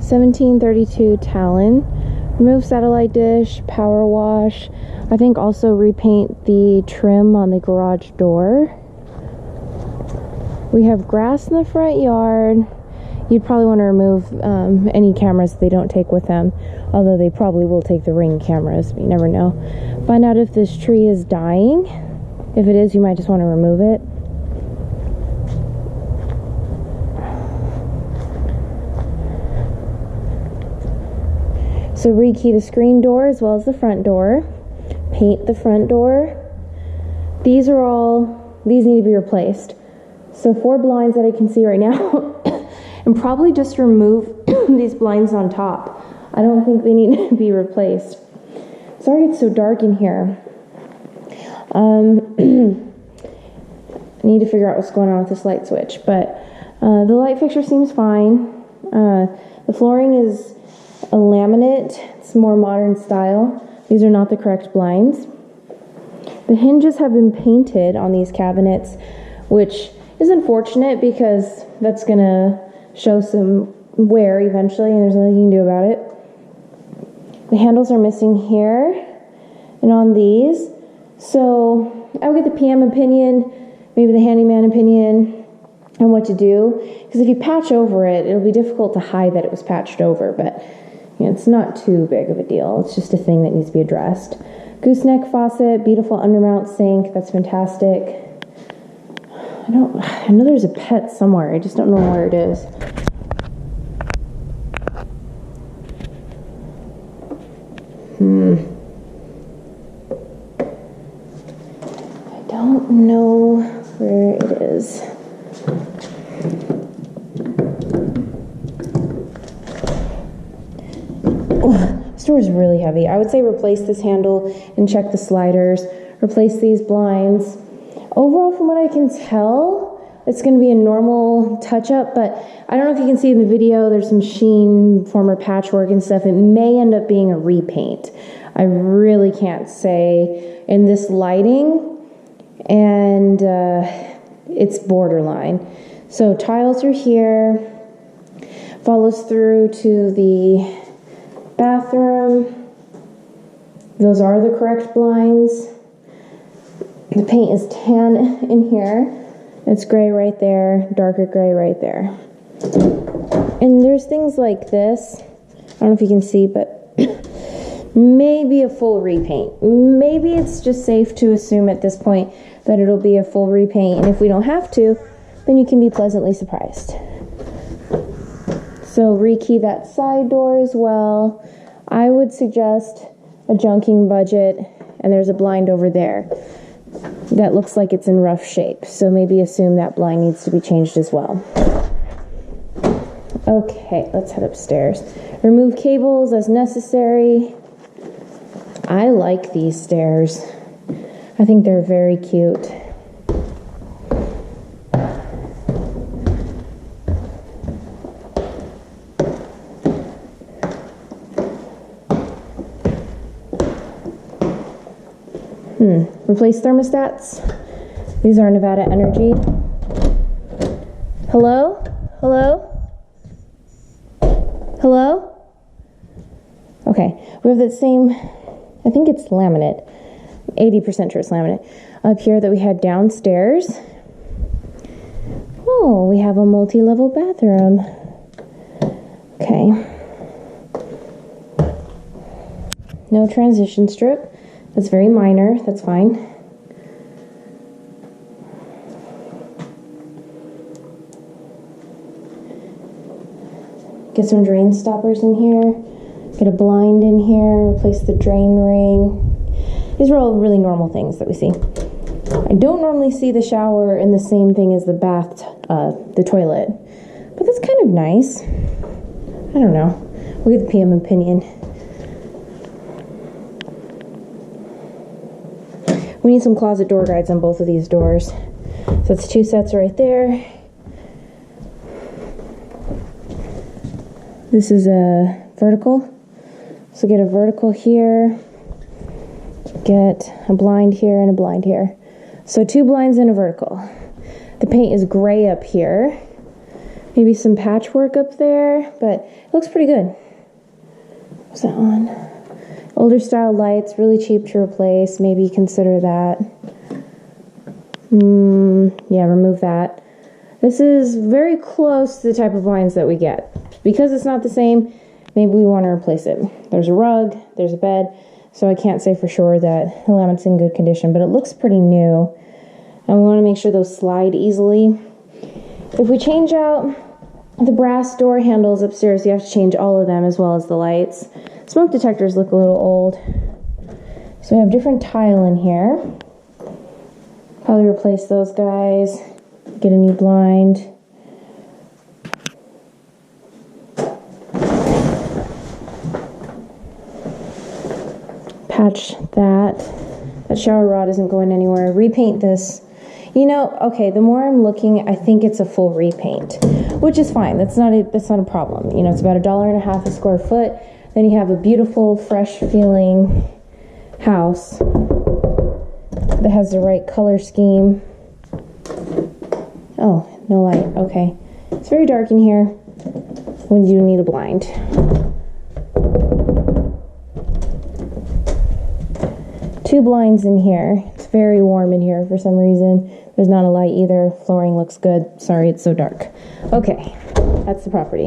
1732 Talon. Remove satellite dish, power wash. I think also repaint the trim on the garage door. We have grass in the front yard. You'd probably want to remove any cameras they don't take with them, although they probably will take the Ring cameras, but you never know. Find out if this tree is dying. If it is, you might just want to remove it. So rekey the screen door as well as the front door. Paint the front door. These need to be replaced. So 4 blinds that I can see right now. And probably just remove these blinds on top. I don't think they need to be replaced. Sorry it's so dark in here. I need to figure out what's going on with this light switch, but the light fixture seems fine. The flooring is a laminate. It's more modern style. These are not the correct blinds. The hinges have been painted on these cabinets, which is unfortunate because that's gonna show some wear eventually, and there's nothing you can do about it. The handles are missing here and on these. So I'll get the PM opinion, maybe the handyman opinion on what to do. Because if you patch over it, it'll be difficult to hide that it was patched over, but you know, it's not too big of a deal. It's just a thing that needs to be addressed. Gooseneck faucet, beautiful undermount sink. That's fantastic. I know there's a pet somewhere. I just don't know where it is. I don't know where it is. This door is really heavy. I would say replace this handle and check the sliders. Replace these blinds. Overall, from what I can tell, it's going to be a normal touch-up, but I don't know if you can see in the video, there's some sheen, former patchwork and stuff. It may end up being a repaint. I really can't say in this lighting, and it's borderline. So tiles are here, follows through to the bathroom. Those are the correct blinds. The paint is tan in here. It's gray right there, darker gray right there. And there's things like this. I don't know if you can see, but maybe a full repaint. Maybe it's just safe to assume at this point that it'll be a full repaint. And if we don't have to, then you can be pleasantly surprised. So rekey that side door as well. I would suggest a junking budget, and there's a blind over there that looks like it's in rough shape, so maybe assume that blind needs to be changed as well. Okay, let's head upstairs. Remove cables as necessary. I like these stairs. I think they're very cute. Replace thermostats. These are Nevada Energy. Hello? Hello? Hello? Okay, we have that same, I think it's laminate, 80% sure it's laminate, up here that we had downstairs. Oh, we have a multi-level bathroom. Okay. No transition strip. That's very minor, that's fine. Get some drain stoppers in here. Get a blind in here, replace the drain ring. These are all really normal things that we see. I don't normally see the shower in the same thing as the bath, the toilet. But that's kind of nice. I don't know. We'll get the PM opinion. We need some closet door guides on both of these doors. So that's 2 sets right there. This is a vertical. So get a vertical here. Get a blind here and a blind here. So 2 blinds and a vertical. The paint is gray up here. Maybe some patchwork up there, but it looks pretty good. What's that on? Older style lights, really cheap to replace. Maybe consider that. Yeah, remove that. This is very close to the type of blinds that we get. Because it's not the same, maybe we want to replace it. There's a rug, there's a bed, so I can't say for sure that the laminate's in good condition, but it looks pretty new. And we want to make sure those slide easily. If we change out the brass door handles upstairs, you have to change all of them as well as the lights. Smoke detectors look a little old. So we have different tile in here. Probably replace those guys. Get a new blind. Patch that. That shower rod isn't going anywhere. Repaint this. You know, okay, the more I'm looking, I think it's a full repaint, which is fine. That's not a problem. You know, it's about $1.50 a square foot. Then you have a beautiful, fresh feeling house that has the right color scheme. Oh, no light. Okay. It's very dark in here. We do need a blind. Two blinds in here. It's very warm in here for some reason. There's not a light either. Flooring looks good. Sorry, it's so dark. Okay, that's the property.